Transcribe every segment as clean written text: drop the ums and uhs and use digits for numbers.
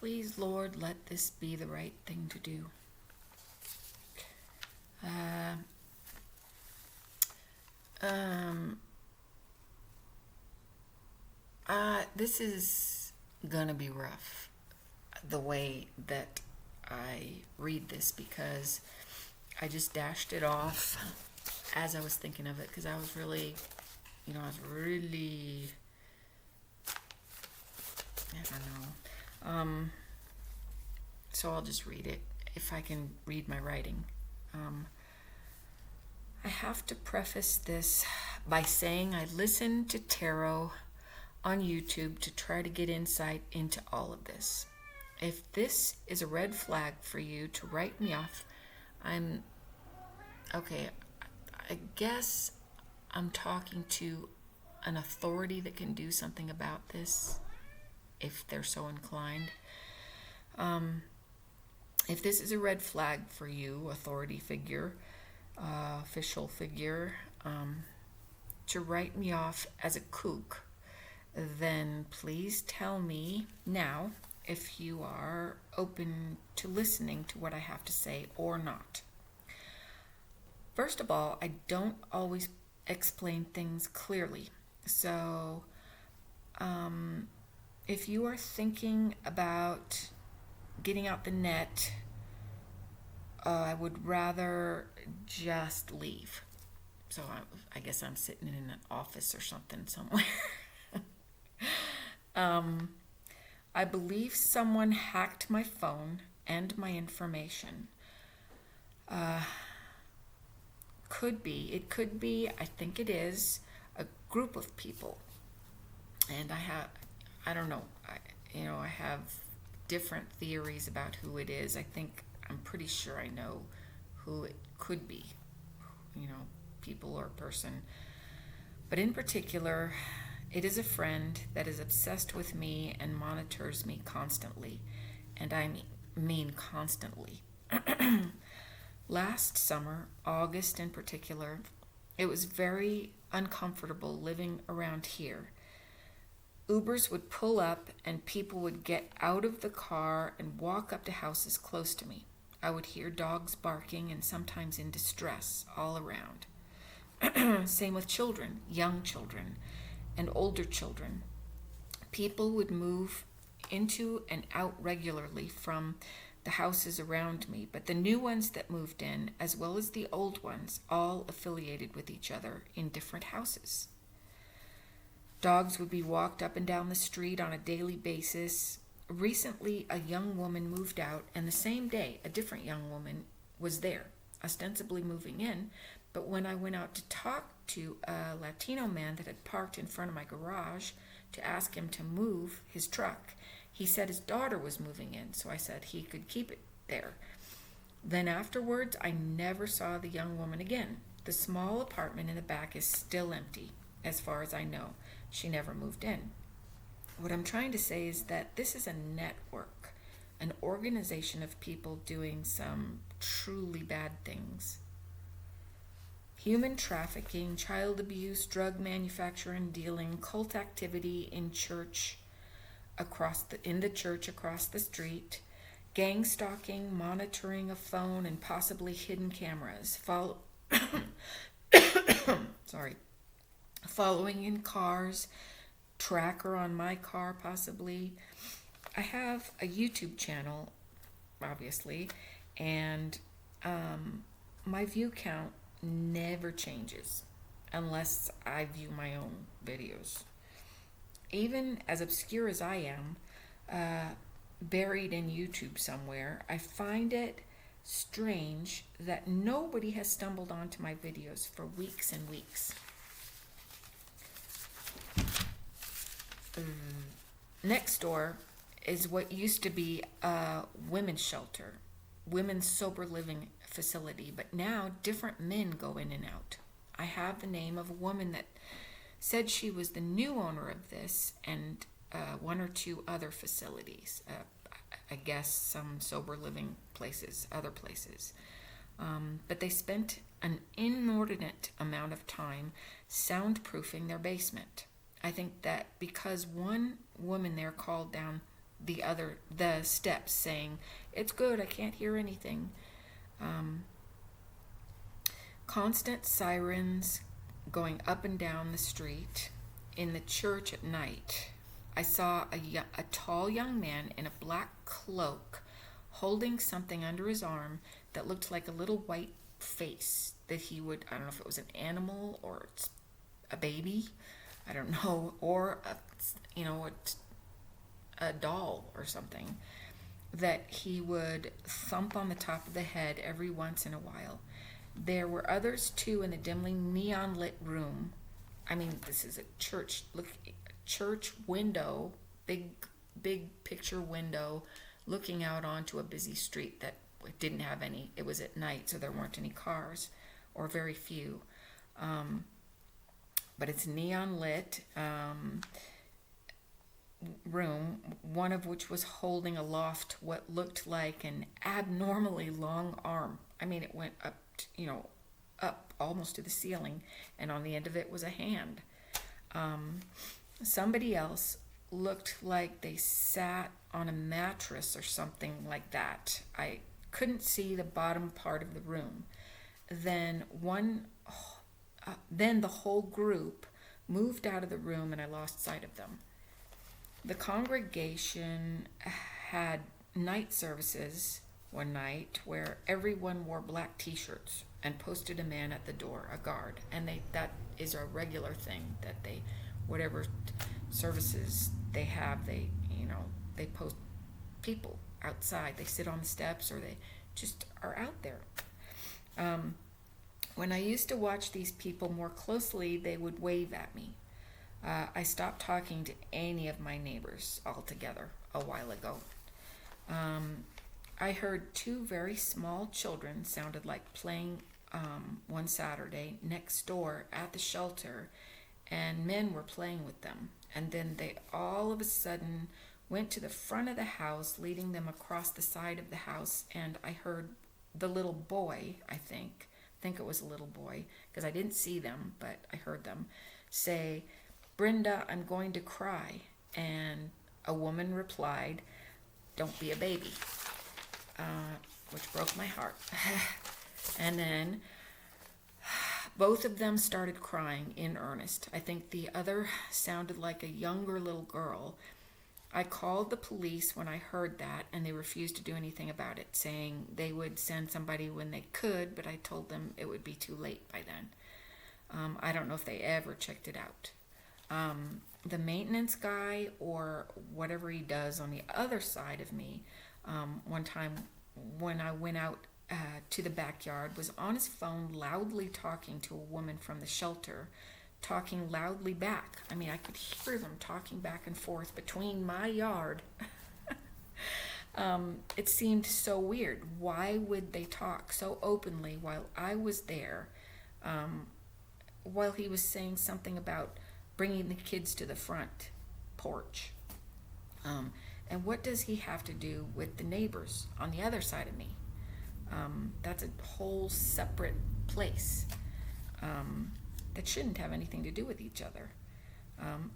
please, Lord, let this be the right thing to do. This is gonna be rough, the way that I read this, because I just dashed it off as I was thinking of it, because I was really, I don't know. So I'll just read it, if I can read my writing. I have to preface this by saying I listened to tarot on YouTube to try to get insight into all of this. If this is a red flag for you to write me off, okay, I guess I'm talking to an authority that can do something about this, if they're so inclined. If this is a red flag for you, authority figure, official figure, to write me off as a kook, then please tell me now if you are open to listening to what I have to say or not. First of all, I don't always explain things clearly. So, if you are thinking about getting out the net, I would rather just leave. So I guess I'm sitting in an office or something somewhere. I believe someone hacked my phone and my information. It could be, I think it is, a group of people. And I don't know, I have different theories about who it is. I'm pretty sure I know who it could be, people or person. But in particular, it is a friend that is obsessed with me and monitors me constantly. And I mean constantly. Last summer, August in particular, it was very uncomfortable living around here. Ubers would pull up and people would get out of the car and walk up to houses close to me. I would hear dogs barking and sometimes in distress all around. Same with children, young children, and older children. People would move into and out regularly from the houses around me, but the new ones that moved in, as well as the old ones, all affiliated with each other in different houses. Dogs would be walked up and down the street on a daily basis. Recently, a young woman moved out, and the same day, a different young woman was there, ostensibly moving in. But when I went out to talk to a Latino man that had parked in front of my garage to ask him to move his truck, he said his daughter was moving in, so I said he could keep it there. Then afterwards, I never saw the young woman again. The small apartment in the back is still empty, as far as I know. She never moved in. What I'm trying to say is that this is a network, an organization of people doing some truly bad things. Human trafficking, child abuse, drug manufacture and dealing, cult activity in the church across the street, gang stalking, monitoring of phone and possibly hidden cameras, following in cars, tracker on my car possibly. I have a YouTube channel, obviously, and my view count never changes unless I view my own videos. Even as obscure as I am, buried in YouTube somewhere, I find it strange that nobody has stumbled onto my videos for weeks and weeks. Next door is what used to be a women's shelter, women's sober living facility, but now different men go in and out. I have the name of a woman that said she was the new owner of this and one or two other facilities. I guess some sober living places, other places. But they spent an inordinate amount of time soundproofing their basement. I think that because one woman there called down the steps, saying, "It's good, I can't hear anything." Um, Constant sirens going up and down the street. In the church at night, I saw a tall young man in a black cloak holding something under his arm that looked like a little white face that he would, I don't know if it was an animal or a baby, I don't know, or a doll or something, that he would thump on the top of the head every once in a while. There were others too in the dimly neon lit room. I mean, this is a church. Look, church window, big picture window, looking out onto a busy street that didn't have any. It was at night, so there weren't any cars, or very few. But it's neon lit. Room, one of which was holding aloft what looked like an abnormally long arm. I mean, it went up, up almost to the ceiling, and on the end of it was a hand. Somebody else looked like they sat on a mattress or something like that. I couldn't see the bottom part of the room. Then the whole group moved out of the room, and I lost sight of them. The congregation had night services one night where everyone wore black t-shirts and posted a man at the door, a guard. And that is a regular thing, that whatever services they have, they post people outside. They sit on the steps, or they just are out there. When I used to watch these people more closely, they would wave at me. I stopped talking to any of my neighbors altogether a while ago. I heard two very small children sounded like playing one Saturday next door at the shelter, and men were playing with them. And then they all of a sudden went to the front of the house, leading them across the side of the house, and I heard the little boy, I think it was a little boy, because I didn't see them, but I heard them say, "Brenda, I'm going to cry." And a woman replied, "Don't be a baby," which broke my heart. And then both of them started crying in earnest. I think the other sounded like a younger little girl. I called the police when I heard that, and they refused to do anything about it, saying they would send somebody when they could, but I told them it would be too late by then. I don't know if they ever checked it out. The maintenance guy, or whatever he does on the other side of me, one time when I went out to the backyard, was on his phone loudly talking to a woman from the shelter, talking loudly back. I mean, I could hear them talking back and forth between my yard. It seemed so weird. Why would they talk so openly while I was there, while he was saying something about bringing the kids to the front porch? And what does he have to do with the neighbors on the other side of me? That's a whole separate place that shouldn't have anything to do with each other.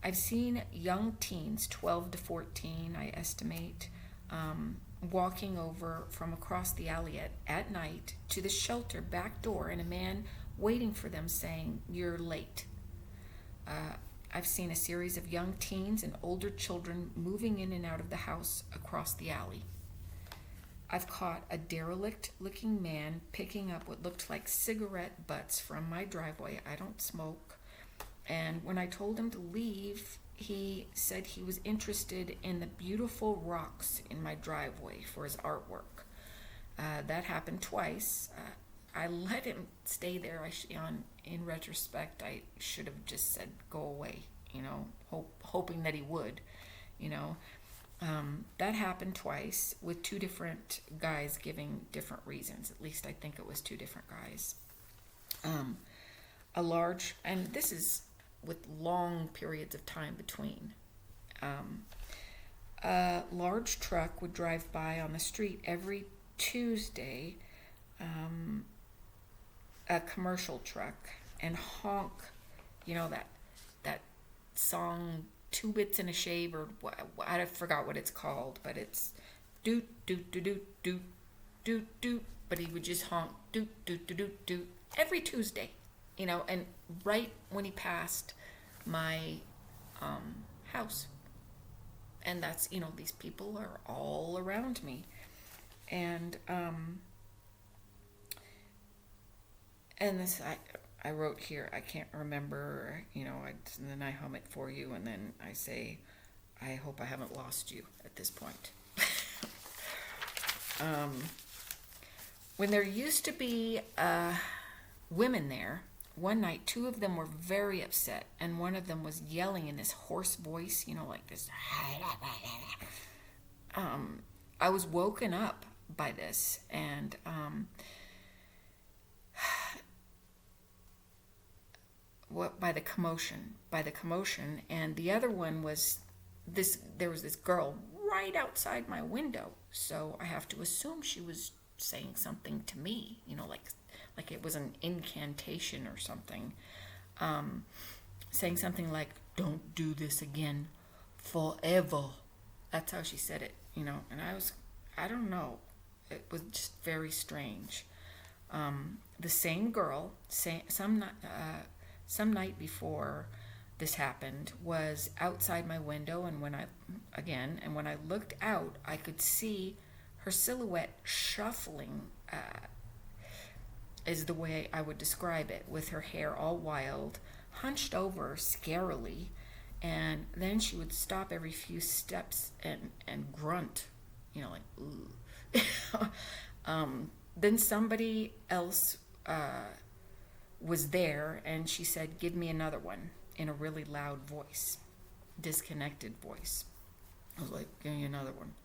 I've seen young teens, 12 to 14, I estimate, walking over from across the alley at night to the shelter back door, and a man waiting for them saying, "You're late." I've seen a series of young teens and older children moving in and out of the house across the alley. I've caught a derelict-looking man picking up what looked like cigarette butts from my driveway. I don't smoke. And when I told him to leave, he said he was interested in the beautiful rocks in my driveway for his artwork. That happened twice. I let him stay there. In retrospect, I should have just said, "Go away," hoping that he would, That happened twice with two different guys giving different reasons. At least I think it was two different guys. And this is with long periods of time between. A large truck would drive by on the street every Tuesday, a commercial truck, and honk, that song two bits and a shave, or I forgot what it's called, but it's doot doot doot doot doot doot doot. But he would just honk doot doot doot doot doot every Tuesday, and right when he passed my house. And that's, these people are all around me. And this, I wrote here, I can't remember, and then I hum it for you, and then I say, I hope I haven't lost you at this point. When there used to be women there, one night, two of them were very upset, and one of them was yelling in this hoarse voice, like this. I was woken up by this, and by the commotion, and the other one was this. There was this girl right outside my window, so I have to assume she was saying something to me, like it was an incantation or something, saying something like, "Don't do this again, forever." That's how she said it, and I don't know, it was just very strange. The same girl, some night before this happened, was outside my window, and when I looked out, I could see her silhouette shuffling, is the way I would describe it, with her hair all wild, hunched over scarily, and then she would stop every few steps and grunt, like, ooh. Then somebody else was there, and she said, "Give me another one," in a really loud voice, disconnected voice. I was like, "Give me another one."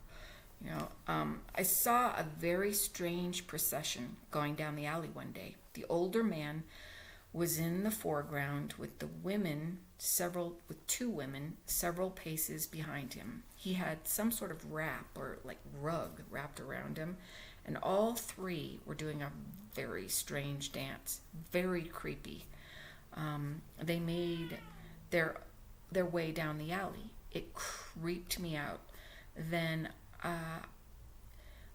I saw a very strange procession going down the alley one day. The older man was in the foreground with two women several paces behind him. He had some sort of wrap or like rug wrapped around him, and all three were doing a very strange dance, very creepy. They made their way down the alley. It creeped me out. Then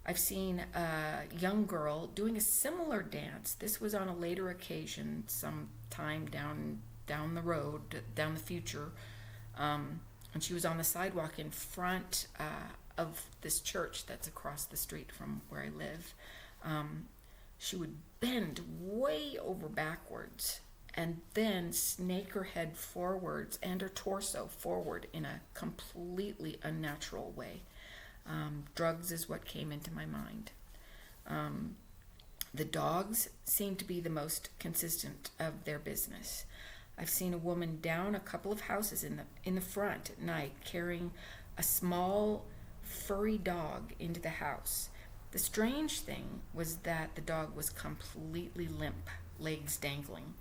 I've seen a young girl doing a similar dance. This was on a later occasion, some time down the road, down the future, and she was on the sidewalk in front of this church that's across the street from where I live. She would bend way over backwards and then snake her head forwards and her torso forward in a completely unnatural way. Drugs is what came into my mind. The dogs seem to be the most consistent of their business. I've seen a woman down a couple of houses in the front at night carrying a small furry dog into the house. The strange thing was that the dog was completely limp, legs dangling.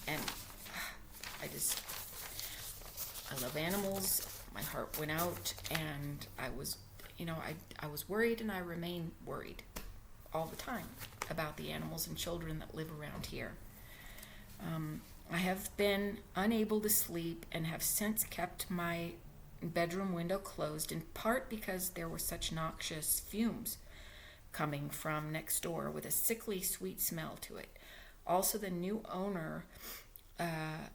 And I love animals. My heart went out, and I was worried, and I remain worried all the time about the animals and children that live around here. I have been unable to sleep and have since kept my bedroom window closed, in part because there were such noxious fumes coming from next door with a sickly sweet smell to it. Also, the new owner, the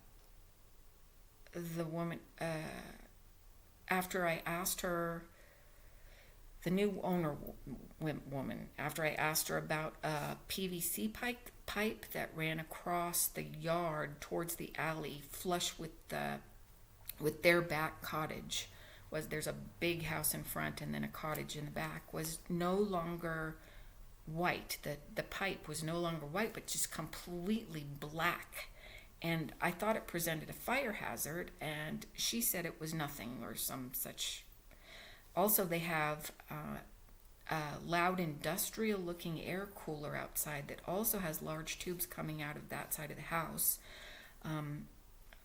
woman, after I asked her, the new owner woman, after I asked her about a PVC pipe that ran across the yard towards the alley, flush with their back cottage, there's a big house in front and then a cottage in the back, was no longer white. The pipe was no longer white, but just completely black. And I thought it presented a fire hazard, and she said it was nothing or some such. Also, they have a loud industrial-looking air cooler outside that also has large tubes coming out of that side of the house,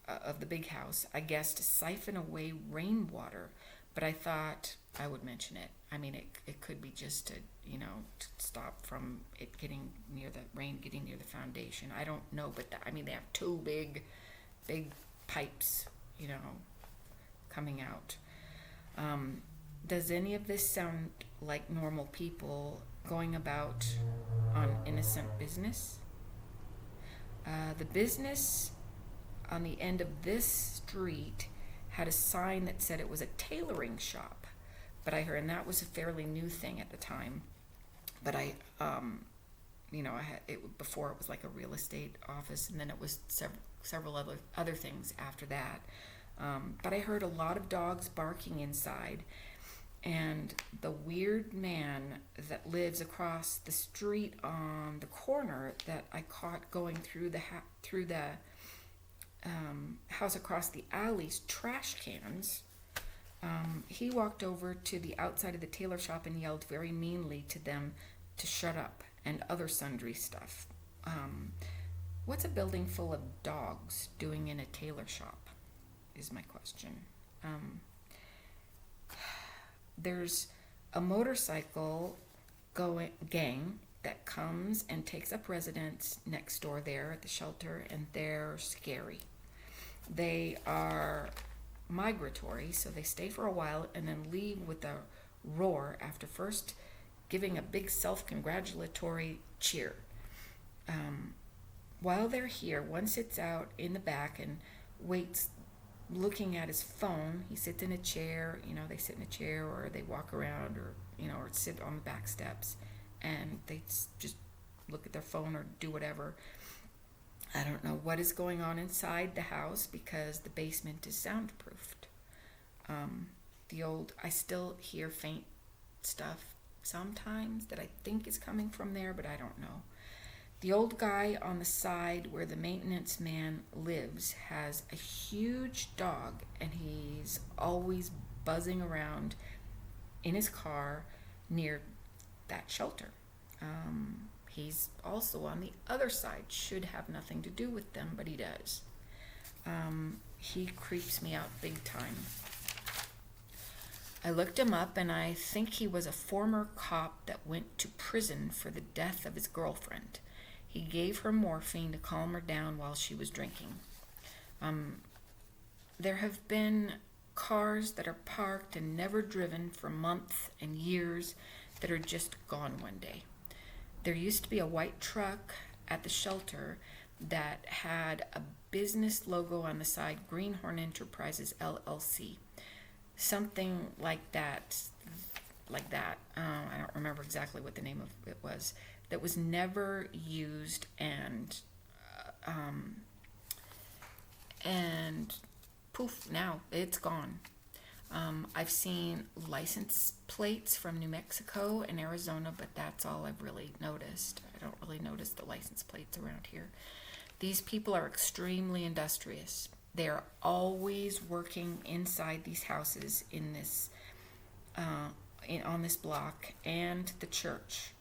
of the big house, I guess, to siphon away rainwater. But I thought I would mention it. I mean, it could be just to stop from it getting near the rain, getting near the foundation. I don't know, but they have two big pipes, coming out. Does any of this sound like normal people going about on innocent business? The business on the end of this street had a sign that said it was a tailoring shop, but I heard, and that was a fairly new thing at the time. But I had it before. It was like a real estate office, and then it was several other things after that. But I heard a lot of dogs barking inside, and the weird man that lives across the street on the corner that I caught going through the house across the alley's trash cans. He walked over to the outside of the tailor shop and yelled very meanly to them to shut up and other sundry stuff. What's a building full of dogs doing in a tailor shop is my question. There's a motorcycle gang that comes and takes up residence next door there at the shelter, and they're scary. They are migratory, so they stay for a while and then leave with a roar after first giving a big self-congratulatory cheer. While they're here, one sits out in the back and waits, looking at his phone. He sits in a chair, they sit in a chair, or they walk around, or sit on the back steps, and they just look at their phone or do whatever. I don't know what is going on inside the house because the basement is soundproofed. I still hear faint stuff sometimes that I think is coming from there, but I don't know. The old guy on the side where the maintenance man lives has a huge dog, and he's always buzzing around in his car near that shelter. He's also on the other side, should have nothing to do with them, but he does. He creeps me out big time. I looked him up, and I think he was a former cop that went to prison for the death of his girlfriend. He gave her morphine to calm her down while she was drinking. There have been cars that are parked and never driven for months and years that are just gone one day. There used to be a white truck at the shelter that had a business logo on the side, Greenhorn Enterprises LLC. Something like that. I don't remember exactly what the name of it was. That was never used, and poof, now it's gone. I've seen license plates from New Mexico and Arizona, but that's all I've really noticed. I don't really notice the license plates around here. These people are extremely industrious. They are always working inside these houses in this, on this block and the church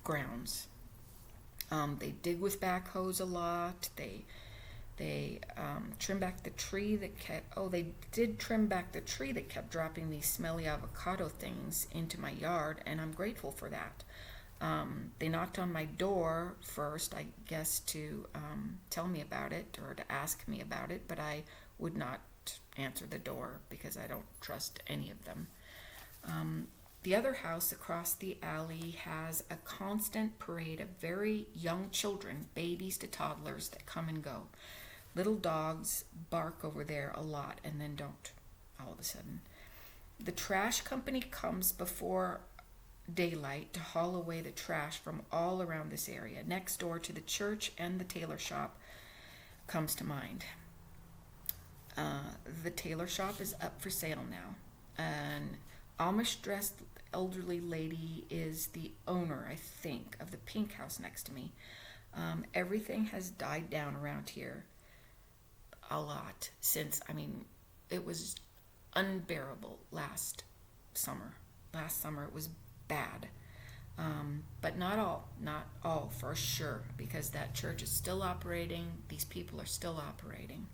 grounds. They dig with backhoes a lot. They trim back the tree that trim back the tree that kept dropping these smelly avocado things into my yard, and I'm grateful for that. They knocked on my door first, I guess, to tell me about it or to ask me about it, but I would not answer the door because I don't trust any of them. The other house across the alley has a constant parade of very young children, babies to toddlers, that come and go. Little dogs bark over there a lot and then don't all of a sudden. The trash company comes before daylight to haul away the trash from all around this area. Next door to the church and the tailor shop comes to mind. The tailor shop is up for sale now. An Amish-dressed elderly lady is the owner, I think, of the pink house next to me. Everything has died down around here a lot since, it was unbearable last summer. Last summer it was bad. But not all for sure, because that church is still operating. These people are still operating.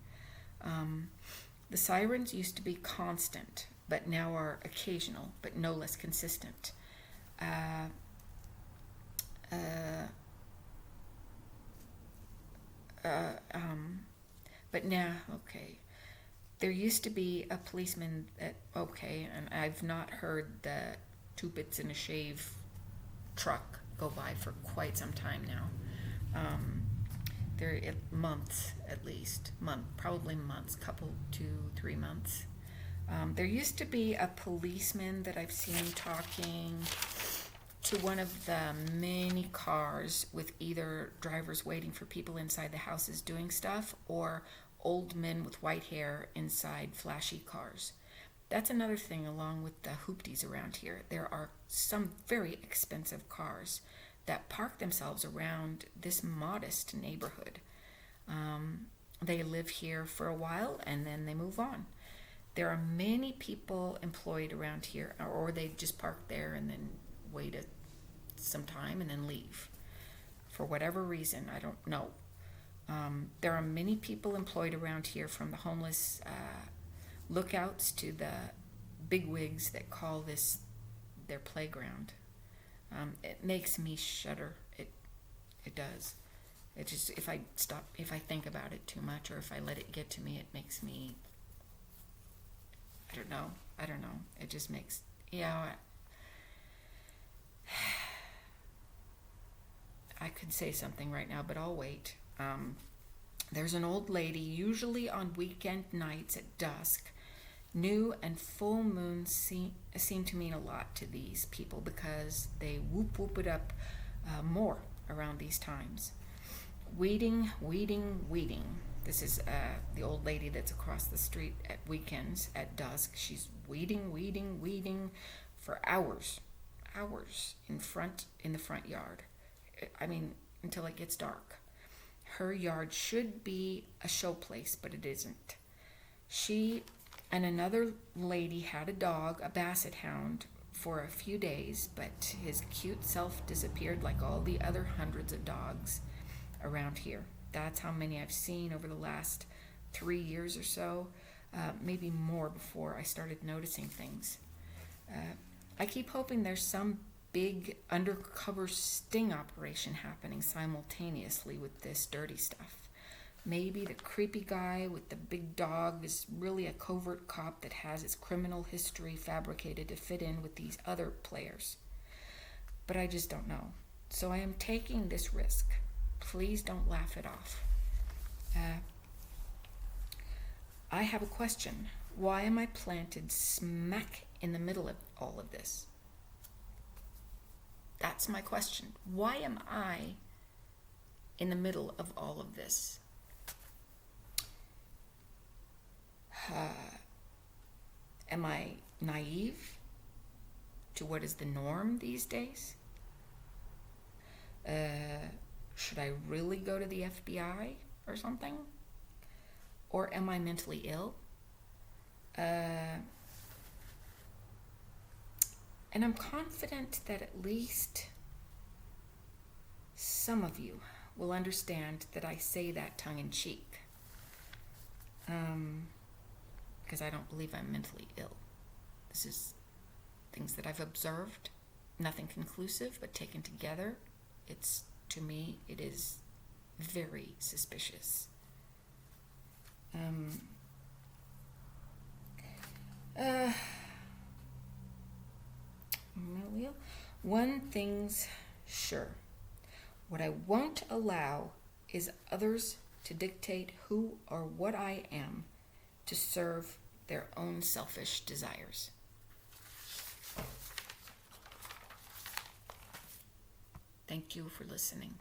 The sirens used to be constant, but now are occasional, but no less consistent. But now, okay. There used to be a policeman that, okay, and I've not heard the two bits and a shave truck go by for quite some time now. There months at least, probably months, couple 2-3 months. There used to be a policeman that I've seen talking to one of the many cars with either drivers waiting for people inside the houses doing stuff or old men with white hair inside flashy cars. That's another thing along with the hoopties around here. There are some very expensive cars that park themselves around this modest neighborhood. They live here for a while and then they move on. There are many people employed around here, or they just park there and then wait some time and then leave. For whatever reason, I don't know. There are many people employed around here, from the homeless lookouts to the bigwigs that call this their playground. It makes me shudder. It does. It just, if I think about it too much, or if I let it get to me, it makes me, I don't know. It just makes, I could say something right now, but I'll wait. There's an old lady, usually on weekend nights at dusk. New and full moons seem to mean a lot to these people because they whoop it up more around these times. Weeding. This is the old lady that's across the street at weekends at dusk. She's weeding for hours in the front yard. I mean, until it gets dark. Her yard should be a show place, but it isn't. She and another lady had a dog, a basset hound, for a few days, but his cute self disappeared like all the other hundreds of dogs around here. That's how many I've seen over the last 3 years or so, maybe more before I started noticing things. I keep hoping there's some big undercover sting operation happening simultaneously with this dirty stuff. Maybe the creepy guy with the big dog is really a covert cop that has his criminal history fabricated to fit in with these other players. But I just don't know. So I am taking this risk. Please don't laugh it off. I have a question. Why am I planted smack in the middle of all of this? That's my question. Why am I in the middle of all of this? Am I naive to what is the norm these days? Should I really go to the FBI or something? Or am I mentally ill? And I'm confident that at least some of you will understand that I say that tongue in cheek. Because I don't believe I'm mentally ill. This is things that I've observed, nothing conclusive, but taken together, to me, it is very suspicious. One thing's sure. What I won't allow is others to dictate who or what I am to serve their own selfish desires. Thank you for listening.